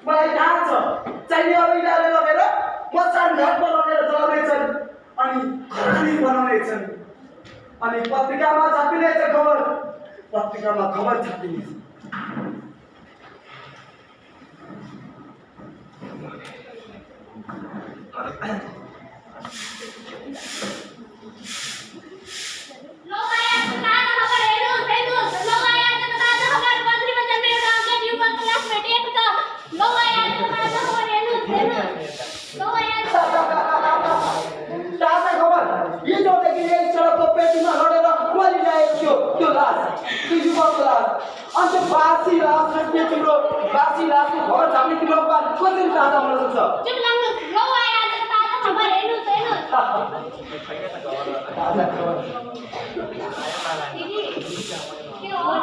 मलाई थाहा छ चाहिने अब यिनीहरूले लगेर मचान घाटमा लगेर जलाउनेछन् अनि खरानी बनाउनेछन् अनि पत्रिकामा छापिनेछ खबर पत्रिकामा खबर छापिनेछ अन्त बासी लास के तिम्रो बासी लासको खबर छाप्ने तिम्रो बात कसरी ताजा हुन सक्छ चुप लाग्नु लौ आए आज ताजा खबर हेर्नु हेर्नु ताजा खबर दिदी के हो